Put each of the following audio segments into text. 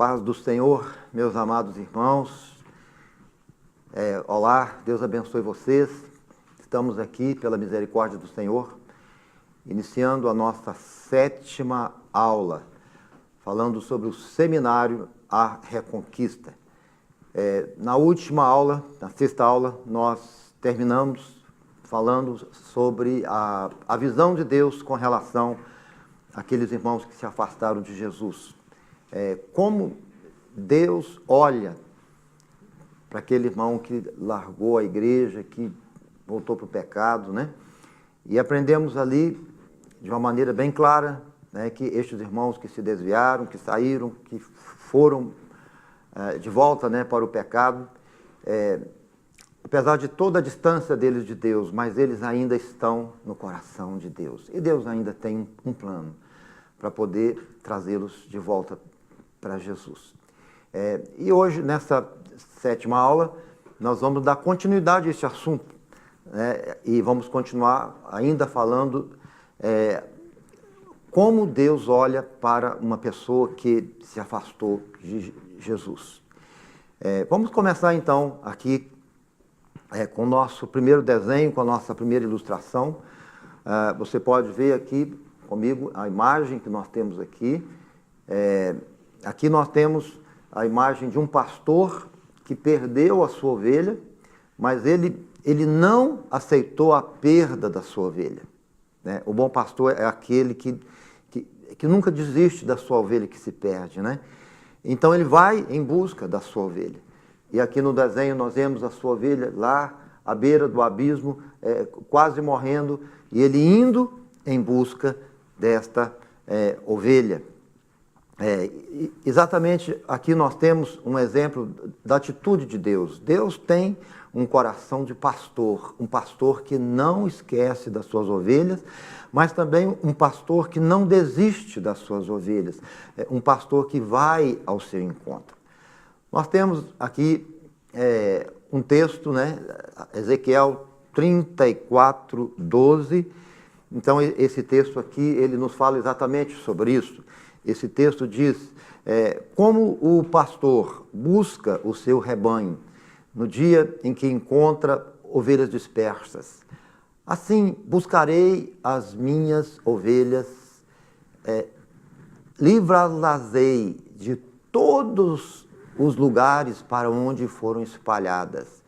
paz do Senhor, meus amados irmãos. Olá, Deus abençoe vocês. Estamos aqui, pela misericórdia do Senhor, iniciando a nossa 7ª aula, falando sobre o seminário A Reconquista. Na última aula, na 6ª aula, nós terminamos falando sobre a visão de Deus com relação àqueles irmãos que se afastaram de Jesus. Como Deus olha para aquele irmão que largou a igreja, que voltou para o pecado, né? E aprendemos ali, de uma maneira bem clara, né, que estes irmãos que se desviaram, que saíram, que foram de volta, né, para o pecado, apesar de toda a distância deles de Deus, mas eles ainda estão no coração de Deus. E Deus ainda tem um plano para poder trazê-los de volta para Jesus. E hoje, nessa 7ª aula, nós vamos dar continuidade a esse assunto, né? E vamos continuar ainda falando como Deus olha para uma pessoa que se afastou de Jesus. Vamos começar então aqui com o nosso primeiro desenho, com a nossa primeira ilustração. Você pode ver aqui comigo a imagem que nós temos aqui. Aqui nós temos a imagem de um pastor que perdeu a sua ovelha, mas ele não aceitou a perda da sua ovelha, né? O bom pastor é aquele que nunca desiste da sua ovelha que se perde, né? Então ele vai em busca da sua ovelha. E aqui no desenho nós vemos a sua ovelha lá à beira do abismo, quase morrendo, e ele indo em busca desta ovelha. Exatamente aqui nós temos um exemplo da atitude de Deus. Deus tem um coração de pastor, um pastor que não esquece das suas ovelhas, mas também um pastor que não desiste das suas ovelhas, um pastor que vai ao seu encontro. Nós temos aqui um texto, né? Ezequiel 34, 12. Então esse texto aqui, ele nos fala exatamente sobre isso. Esse texto diz como o pastor busca o seu rebanho no dia em que encontra ovelhas dispersas. Assim buscarei as minhas ovelhas, livrá-las-ei de todos os lugares para onde foram espalhadas,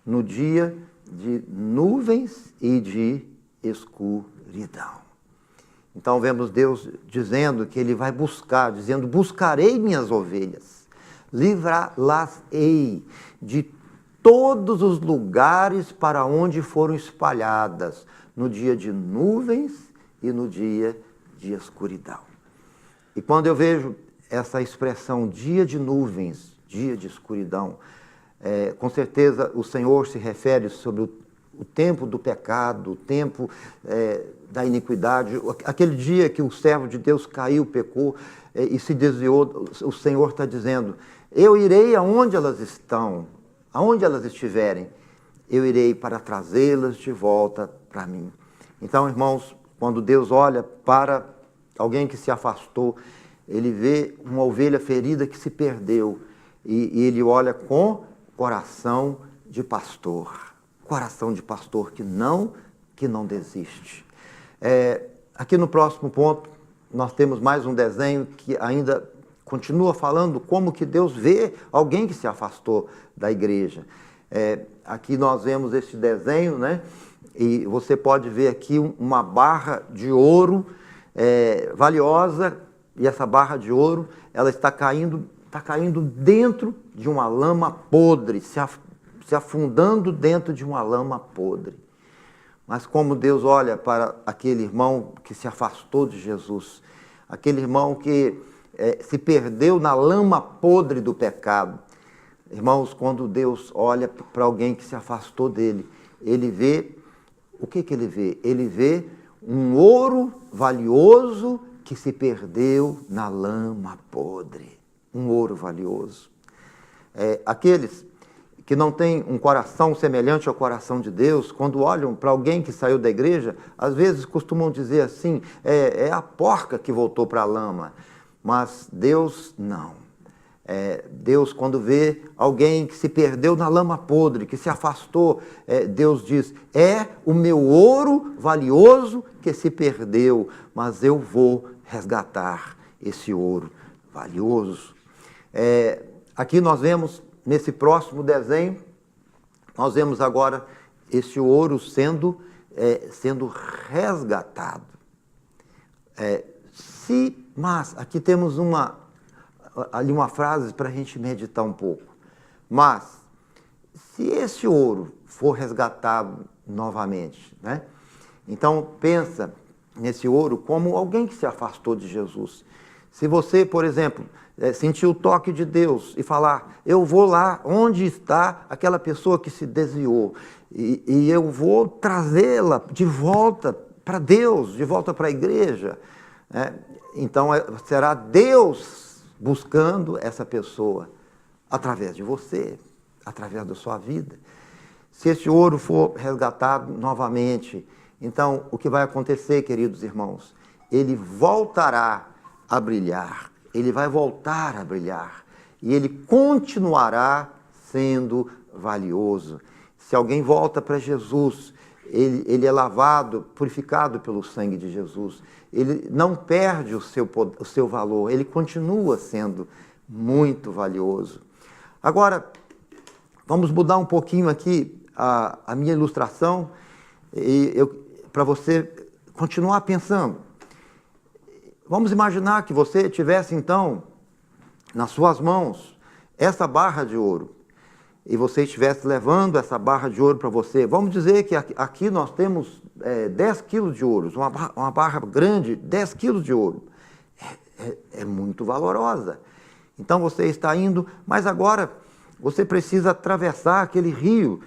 no dia de nuvens e de escuridão. Então vemos Deus dizendo que Ele vai buscar, dizendo, buscarei minhas ovelhas, livrá-las-ei de todos os lugares para onde foram espalhadas, no dia de nuvens e no dia de escuridão. E quando eu vejo essa expressão, dia de nuvens, dia de escuridão, com certeza o Senhor se refere sobre o tempo do pecado, o tempo da iniquidade, aquele dia que o servo de Deus caiu, pecou e se desviou. O Senhor está dizendo, eu irei aonde elas estão, aonde elas estiverem, eu irei para trazê-las de volta para mim. Então, irmãos, quando Deus olha para alguém que se afastou, Ele vê uma ovelha ferida que se perdeu e Ele olha com coração de pastor. Coração de pastor que não desiste. Aqui no próximo ponto, nós temos mais um desenho que ainda continua falando como que Deus vê alguém que se afastou da igreja. Aqui nós vemos esse desenho, né? E você pode ver aqui uma barra de ouro valiosa, e essa barra de ouro, ela está caindo dentro de uma lama podre, se afundando dentro de uma lama podre. Mas como Deus olha para aquele irmão que se afastou de Jesus, aquele irmão que se perdeu na lama podre do pecado. Irmãos, quando Deus olha para alguém que se afastou dele, Ele vê, o que Ele vê? Ele vê um ouro valioso que se perdeu na lama podre. Um ouro valioso. Aqueles que não têm um coração semelhante ao coração de Deus, quando olham para alguém que saiu da igreja, às vezes costumam dizer assim, é a porca que voltou para a lama. Mas Deus não. Deus, quando vê alguém que se perdeu na lama podre, que se afastou, Deus diz, é o meu ouro valioso que se perdeu, mas eu vou resgatar esse ouro valioso. Aqui nós vemos, nesse próximo desenho, nós vemos agora esse ouro sendo resgatado. Mas, aqui temos ali uma frase para a gente meditar um pouco. Mas, se esse ouro for resgatado novamente, né? Então pensa nesse ouro como alguém que se afastou de Jesus. Se você, por exemplo, sentir o toque de Deus e falar, eu vou lá onde está aquela pessoa que se desviou e eu vou trazê-la de volta para Deus, de volta para a igreja, né? Então será Deus buscando essa pessoa através de você, através da sua vida. Se esse ouro for resgatado novamente, então o que vai acontecer, queridos irmãos? Ele voltará a brilhar, ele vai voltar a brilhar e ele continuará sendo valioso. Se alguém volta para Jesus, ele é lavado, purificado pelo sangue de Jesus. Ele não perde o seu valor, ele continua sendo muito valioso. Agora, vamos mudar um pouquinho aqui a minha ilustração para você continuar pensando. Vamos imaginar que você tivesse, então, nas suas mãos, essa barra de ouro. E você estivesse levando essa barra de ouro para você. Vamos dizer que aqui nós temos 10 quilos de ouro, uma barra grande, 10 quilos de ouro. É muito valorosa. Então você está indo, mas agora você precisa atravessar aquele rio,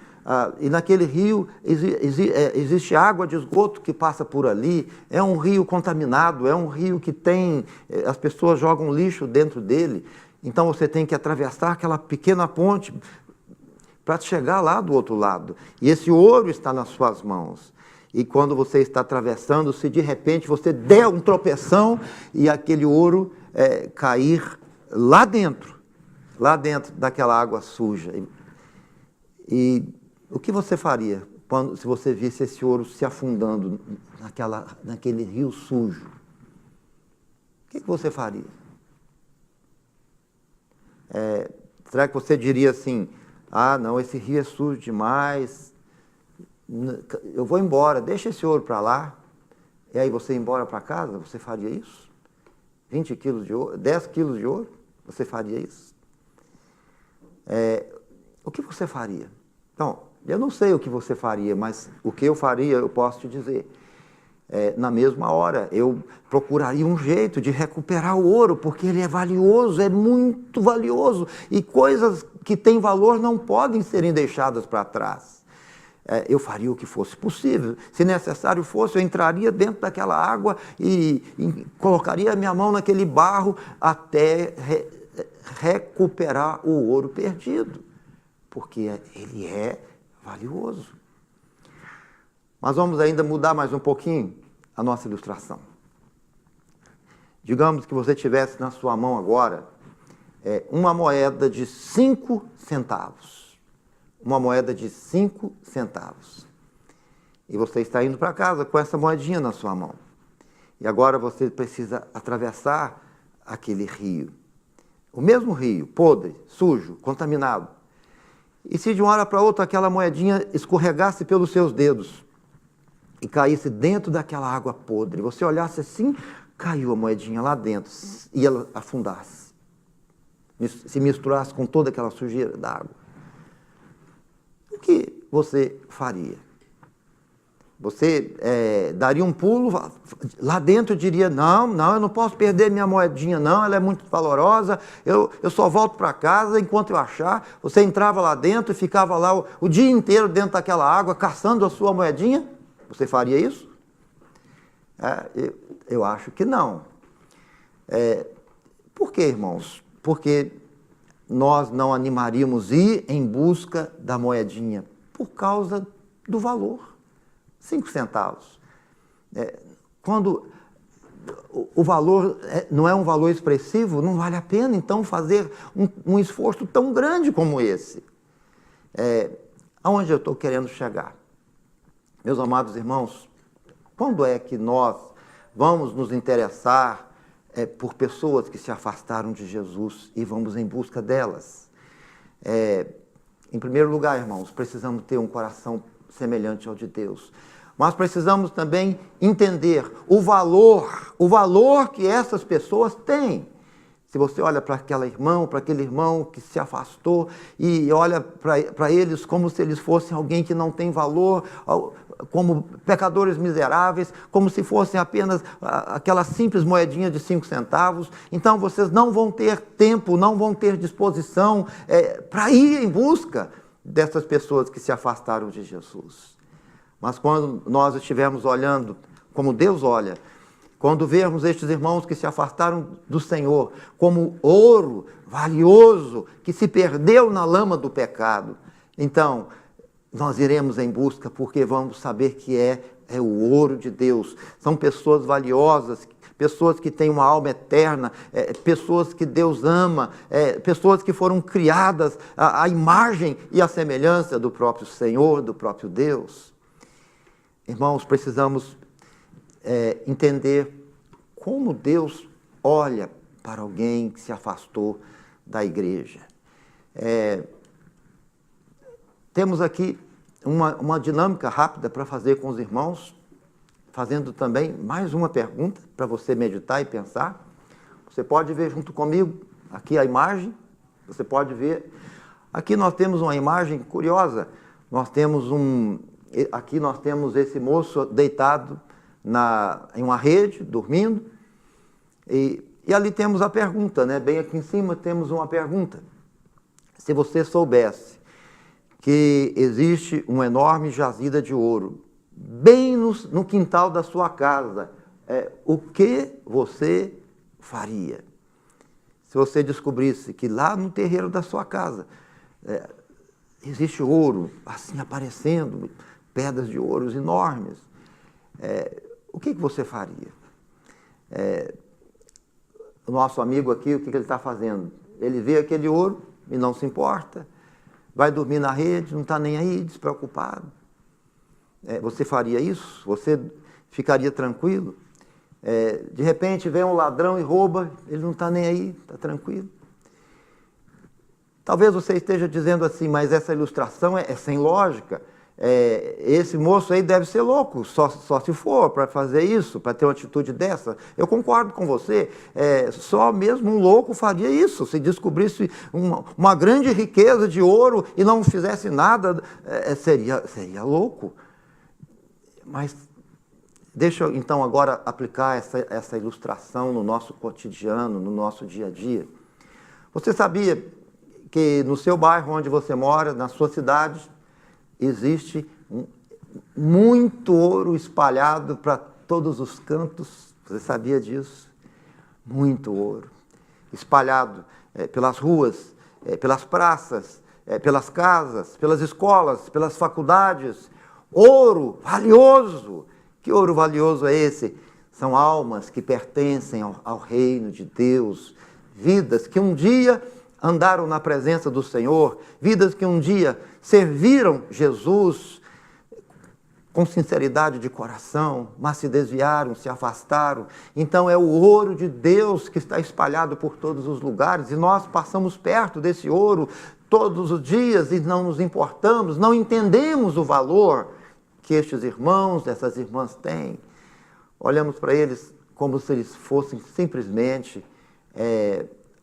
e naquele rio existe água de esgoto que passa por ali, é um rio contaminado, é um rio que as pessoas jogam lixo dentro dele. Então você tem que atravessar aquela pequena ponte para chegar lá do outro lado. E esse ouro está nas suas mãos. E quando você está atravessando, se de repente você der um tropeção e aquele ouro cair lá dentro daquela água suja. E o que você faria se você visse esse ouro se afundando naquele rio sujo? O que você faria? Será que você diria assim, não, esse rio é sujo demais, eu vou embora, deixa esse ouro para lá, e aí você ir embora para casa? Você faria isso? 20 quilos de ouro, 10 quilos de ouro, você faria isso? O que você faria? Então, eu não sei o que você faria, mas o que eu faria, eu posso te dizer. Na mesma hora, eu procuraria um jeito de recuperar o ouro, porque ele é valioso, é muito valioso, e coisas que têm valor não podem serem deixadas para trás. Eu faria o que fosse possível. Se necessário fosse, eu entraria dentro daquela água e colocaria a minha mão naquele barro até recuperar o ouro perdido, porque ele é valioso. Mas vamos ainda mudar mais um pouquinho a nossa ilustração. Digamos que você tivesse na sua mão agora uma moeda de 5 centavos. Uma moeda de 5 centavos. E você está indo para casa com essa moedinha na sua mão. E agora você precisa atravessar aquele rio. O mesmo rio, podre, sujo, contaminado. E se de uma hora para outra aquela moedinha escorregasse pelos seus dedos e caísse dentro daquela água podre, você olhasse assim, caiu a moedinha lá dentro e ela afundasse, se misturasse com toda aquela sujeira da água, o que você faria? Você daria um pulo lá dentro e diria, não, eu não posso perder minha moedinha, não, ela é muito valorosa, eu só volto para casa enquanto eu achar. Você entrava lá dentro e ficava lá o dia inteiro dentro daquela água, caçando a sua moedinha? Você faria isso? Eu acho que não. Por quê, irmãos? Porque nós não animaríamos ir em busca da moedinha por causa do valor. 5 centavos. Quando o valor não é um valor expressivo, não vale a pena, então, fazer um esforço tão grande como esse. Aonde eu estou querendo chegar? Meus amados irmãos, quando é que nós vamos nos interessar por pessoas que se afastaram de Jesus e vamos em busca delas? Em primeiro lugar, irmãos, precisamos ter um coração semelhante ao de Deus. Mas precisamos também entender o valor que essas pessoas têm. Se você olha para aquela irmã, para aquele irmão que se afastou e olha para eles como se eles fossem alguém que não tem valor, como pecadores miseráveis, como se fossem apenas aquela simples moedinha de 5 centavos, então vocês não vão ter tempo, não vão ter disposição para ir em busca dessas pessoas que se afastaram de Jesus. Mas quando nós estivermos olhando como Deus olha, quando vermos estes irmãos que se afastaram do Senhor como ouro valioso que se perdeu na lama do pecado, então nós iremos em busca porque vamos saber que é o ouro de Deus. São pessoas valiosas, pessoas que têm uma alma eterna, pessoas que Deus ama, pessoas que foram criadas à imagem e à semelhança do próprio Senhor, do próprio Deus. Irmãos, precisamos entender como Deus olha para alguém que se afastou da igreja. Temos aqui uma dinâmica rápida para fazer com os irmãos, fazendo também mais uma pergunta para você meditar e pensar. Você pode ver junto comigo aqui a imagem, você pode ver. Aqui nós temos uma imagem curiosa, aqui nós temos esse moço deitado em uma rede, dormindo, e ali temos a pergunta, né? Bem aqui em cima temos uma pergunta. Se você soubesse que existe uma enorme jazida de ouro, bem no quintal da sua casa, o que você faria? Se você descobrisse que lá no terreiro da sua casa existe ouro, assim aparecendo, pedras de ouro enormes, o que você faria? O nosso amigo aqui, o que ele está fazendo? Ele vê aquele ouro e não se importa, vai dormir na rede, não está nem aí, despreocupado. Você faria isso? Você ficaria tranquilo? De repente vem um ladrão e rouba, ele não está nem aí, está tranquilo. Talvez você esteja dizendo assim, mas essa ilustração é sem lógica. Esse moço aí deve ser louco, só se for para fazer isso, para ter uma atitude dessa. Eu concordo com você, só mesmo um louco faria isso. Se descobrisse uma grande riqueza de ouro e não fizesse nada, seria louco. Mas deixa eu então agora aplicar essa ilustração no nosso cotidiano, no nosso dia a dia. Você sabia que no seu bairro onde você mora, na sua cidade, existe muito ouro espalhado para todos os cantos? Você sabia disso? Muito ouro espalhado pelas ruas, pelas praças, pelas casas, pelas escolas, pelas faculdades. Ouro valioso. Que ouro valioso é esse? São almas que pertencem ao reino de Deus, vidas que um dia andaram na presença do Senhor, vidas que um dia serviram Jesus com sinceridade de coração, mas se desviaram, se afastaram. Então é o ouro de Deus que está espalhado por todos os lugares e nós passamos perto desse ouro todos os dias e não nos importamos, não entendemos o valor que estes irmãos, essas irmãs têm. Olhamos para eles como se eles fossem simplesmente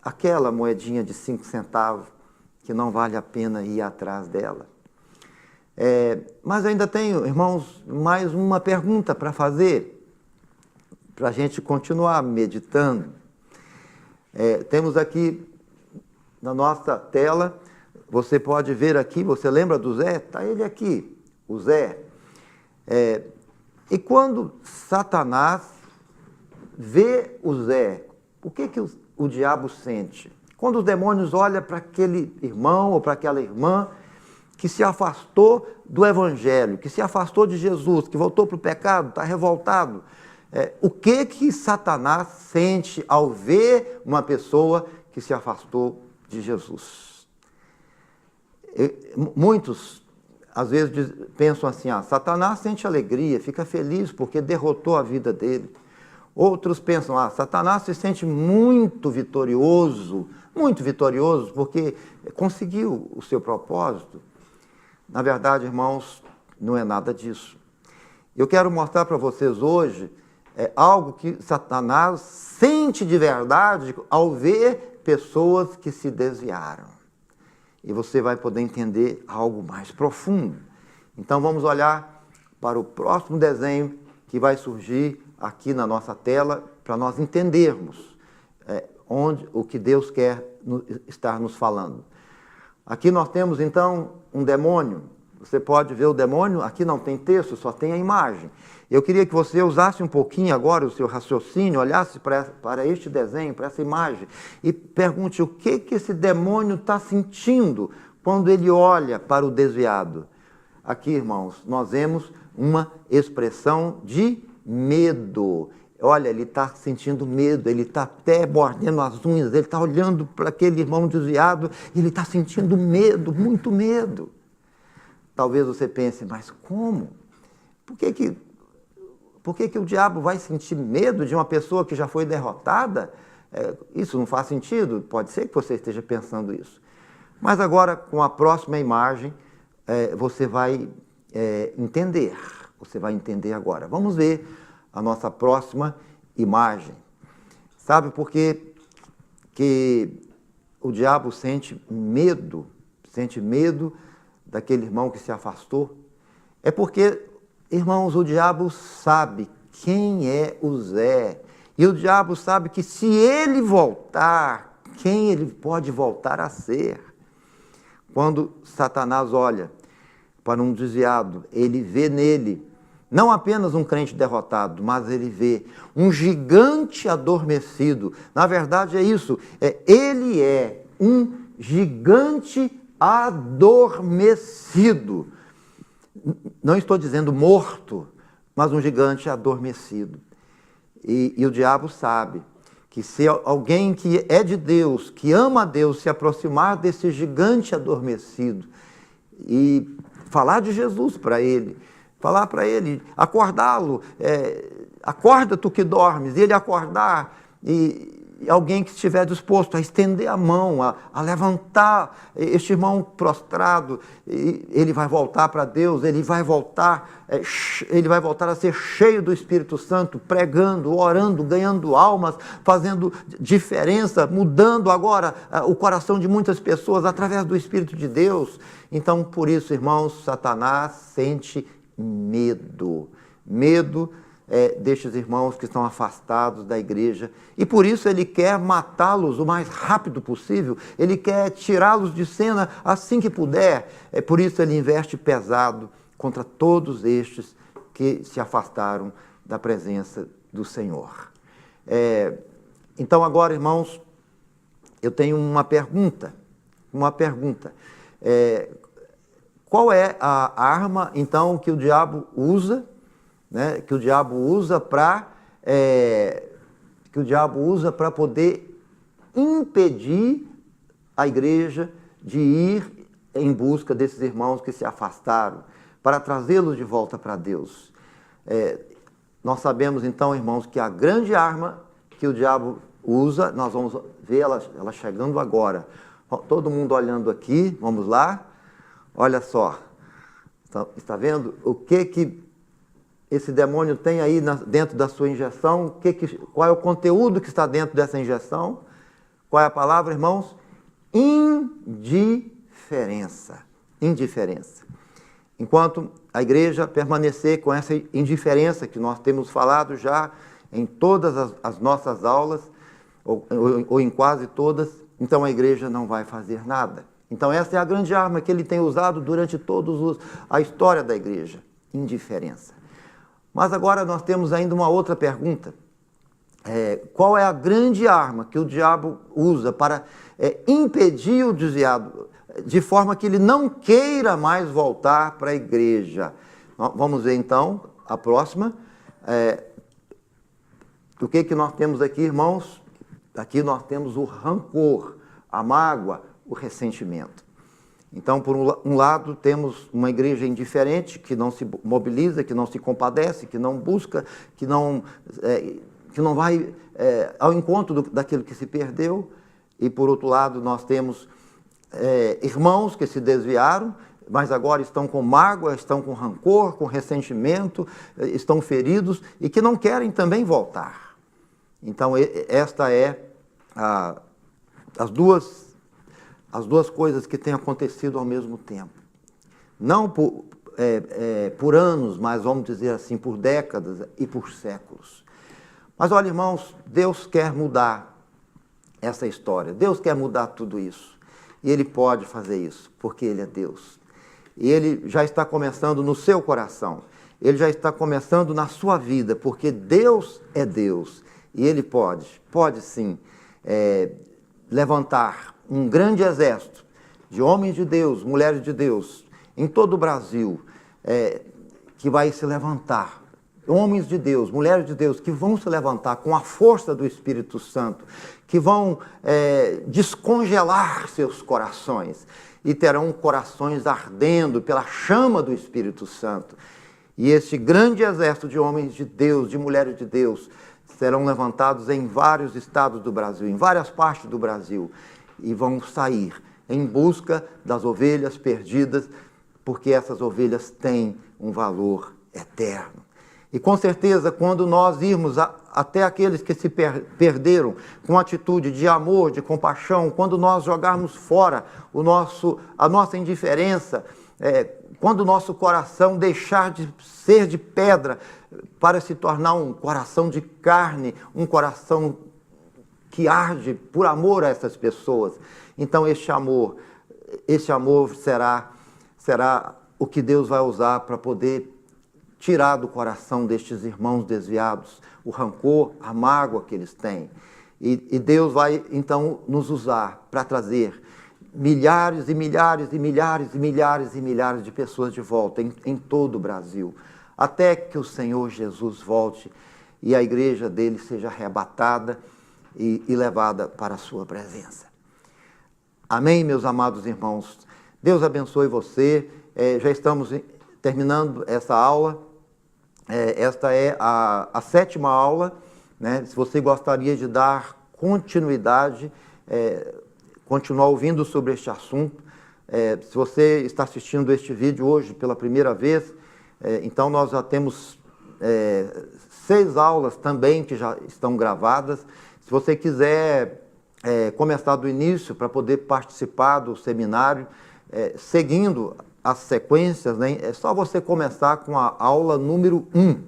aquela moedinha de 5 centavos que não vale a pena ir atrás dela. Mas eu ainda tenho, irmãos, mais uma pergunta para fazer, para a gente continuar meditando. Temos aqui na nossa tela, você pode ver aqui, você lembra do Zé? Está ele aqui, o Zé. E quando Satanás vê o Zé, o que o diabo sente? Quando os demônios olham para aquele irmão ou para aquela irmã que se afastou do Evangelho, que se afastou de Jesus, que voltou para o pecado, está revoltado, o que Satanás sente ao ver uma pessoa que se afastou de Jesus. Muitos, às vezes, pensam assim, Satanás sente alegria, fica feliz porque derrotou a vida dele. Outros pensam, Satanás se sente muito vitorioso porque conseguiu o seu propósito. Na verdade, irmãos, não é nada disso. Eu quero mostrar para vocês hoje algo que Satanás sente de verdade ao ver pessoas que se desviaram. E você vai poder entender algo mais profundo. Então vamos olhar para o próximo desenho que vai surgir aqui na nossa tela para nós entendermos o que Deus quer estar nos falando. Aqui nós temos então um demônio. Você pode ver o demônio, aqui não tem texto, só tem a imagem. Eu queria que você usasse um pouquinho agora o seu raciocínio, olhasse para este desenho, para essa imagem, e pergunte o que esse demônio está sentindo quando ele olha para o desviado. Aqui, irmãos, nós vemos uma expressão de medo. Olha, ele está sentindo medo, ele está até mordendo as unhas, ele está olhando para aquele irmão desviado, ele está sentindo medo, muito medo. Talvez você pense, mas como? Por que o diabo vai sentir medo de uma pessoa que já foi derrotada? Isso não faz sentido? Pode ser que você esteja pensando isso. Mas agora, com a próxima imagem, você vai entender. Você vai entender agora. Vamos ver a nossa próxima imagem. Sabe por que o diabo sente medo daquele irmão que se afastou? É porque, irmãos, o diabo sabe quem é o Zé. E o diabo sabe que se ele voltar, quem ele pode voltar a ser? Quando Satanás olha para um desviado, ele vê nele não apenas um crente derrotado, mas ele vê um gigante adormecido. Na verdade é isso, ele é um gigante adormecido. Não estou dizendo morto, mas um gigante adormecido. E o diabo sabe que se alguém que é de Deus, que ama a Deus, se aproximar desse gigante adormecido e falar de Jesus para ele, falar para ele, acordá-lo, acorda tu que dormes, e ele acordar, e alguém que estiver disposto a estender a mão, a levantar este irmão prostrado, ele vai voltar para Deus, ele vai voltar a ser cheio do Espírito Santo, pregando, orando, ganhando almas, fazendo diferença, mudando agora o coração de muitas pessoas através do Espírito de Deus. Então, por isso, irmãos, Satanás sente medo destes irmãos que estão afastados da igreja, e por isso ele quer matá-los o mais rápido possível, ele quer tirá-los de cena assim que puder. Por isso ele investe pesado contra todos estes que se afastaram da presença do Senhor. Então agora, irmãos, eu tenho uma pergunta. Qual é a arma, então, que o diabo usa, né, que o diabo usa para poder impedir a igreja de ir em busca desses irmãos que se afastaram, para trazê-los de volta para Deus? Nós sabemos então, irmãos, que a grande arma que o diabo usa, nós vamos ver ela chegando agora. Todo mundo olhando aqui, vamos lá. Olha só, está vendo o que esse demônio tem aí dentro da sua injeção? Qual é o conteúdo que está dentro dessa injeção? Qual é a palavra, irmãos? Indiferença. Enquanto a igreja permanecer com essa indiferença que nós temos falado já em todas as nossas aulas, ou em quase todas, então a igreja não vai fazer nada. Então essa é a grande arma que ele tem usado durante toda a história da igreja, indiferença. Mas agora nós temos ainda uma outra pergunta. Qual é a grande arma que o diabo usa para impedir o desviado, de forma que ele não queira mais voltar para a igreja? Vamos ver então a próxima. o que nós temos aqui, irmãos? Aqui nós temos o rancor, a mágoa, o ressentimento. Então, por um lado, temos uma igreja indiferente, que não se mobiliza, que não se compadece, que não busca, que não vai ao encontro daquilo que se perdeu. E, por outro lado, nós temos irmãos que se desviaram, mas agora estão com mágoa, estão com rancor, com ressentimento, estão feridos e que não querem também voltar. Então, esta é as duas coisas que têm acontecido ao mesmo tempo. Não por anos, mas vamos dizer assim, por décadas e por séculos. Mas olha, irmãos, Deus quer mudar essa história. Deus quer mudar tudo isso. E Ele pode fazer isso, porque Ele é Deus. E Ele já está começando no seu coração. Ele já está começando na sua vida, porque Deus é Deus. E Ele pode sim, levantar um grande exército de homens de Deus, mulheres de Deus, em todo o Brasil, que vai se levantar. Homens de Deus, mulheres de Deus, que vão se levantar com a força do Espírito Santo, que vão descongelar seus corações e terão corações ardendo pela chama do Espírito Santo. E este grande exército de homens de Deus, de mulheres de Deus, serão levantados em vários estados do Brasil, em várias partes do Brasil, e vão sair em busca das ovelhas perdidas, porque essas ovelhas têm um valor eterno. E com certeza, quando nós irmos até aqueles que se perderam com atitude de amor, de compaixão, quando nós jogarmos fora a nossa indiferença, quando o nosso coração deixar de ser de pedra para se tornar um coração de carne, um coração que arde por amor a essas pessoas, então este amor será o que Deus vai usar para poder tirar do coração destes irmãos desviados o rancor, a mágoa que eles têm. E Deus vai, então, nos usar para trazer milhares e milhares e milhares e milhares e milhares de pessoas de volta em todo o Brasil, até que o Senhor Jesus volte e a igreja dele seja arrebatada e levada para a sua presença. Amém, meus amados irmãos? Deus abençoe você. Já estamos terminando essa aula. Esta é a 7ª aula, né? Se você gostaria de dar continuidade, continuar ouvindo sobre este assunto, se você está assistindo este vídeo hoje pela primeira vez, então nós já temos 6 aulas também que já estão gravadas. Se você quiser começar do início para poder participar do seminário, seguindo as sequências, né? É só você começar com a aula número 1.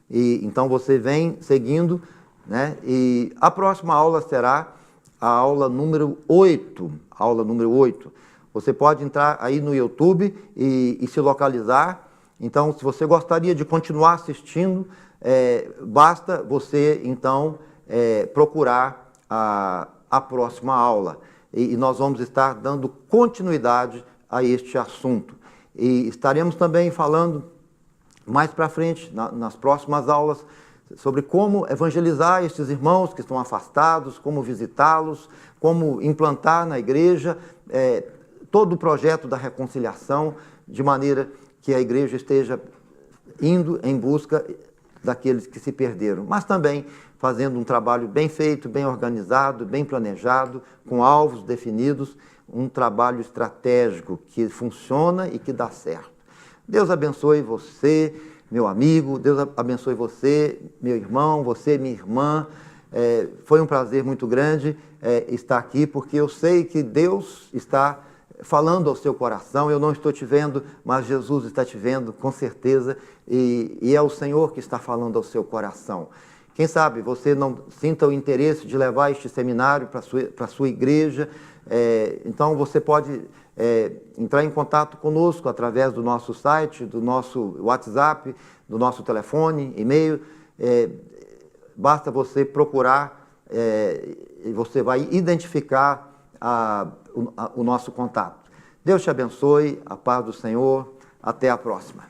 E então você vem seguindo, né? E a próxima aula será a aula número 8. Aula número 8. Você pode entrar aí no YouTube e se localizar. Então, se você gostaria de continuar assistindo, basta você, então, procurar a próxima aula. E nós vamos estar dando continuidade a este assunto. E estaremos também falando mais para frente, nas próximas aulas, sobre como evangelizar estes irmãos que estão afastados, como visitá-los, como implantar na igreja todo o projeto da reconciliação, de maneira que a igreja esteja indo em busca daqueles que se perderam, mas também fazendo um trabalho bem feito, bem organizado, bem planejado, com alvos definidos, um trabalho estratégico que funciona e que dá certo. Deus abençoe você, meu amigo, Deus abençoe você, meu irmão, você, minha irmã. Foi um prazer muito grande estar aqui, porque eu sei que Deus está falando ao seu coração. Eu não estou te vendo, mas Jesus está te vendo, com certeza, e é o Senhor que está falando ao seu coração. Quem sabe você não sinta o interesse de levar este seminário para a sua igreja. Então você pode entrar em contato conosco através do nosso site, do nosso WhatsApp, do nosso telefone, e-mail. Basta você procurar e você vai identificar o nosso contato. Deus te abençoe, a paz do Senhor, até a próxima.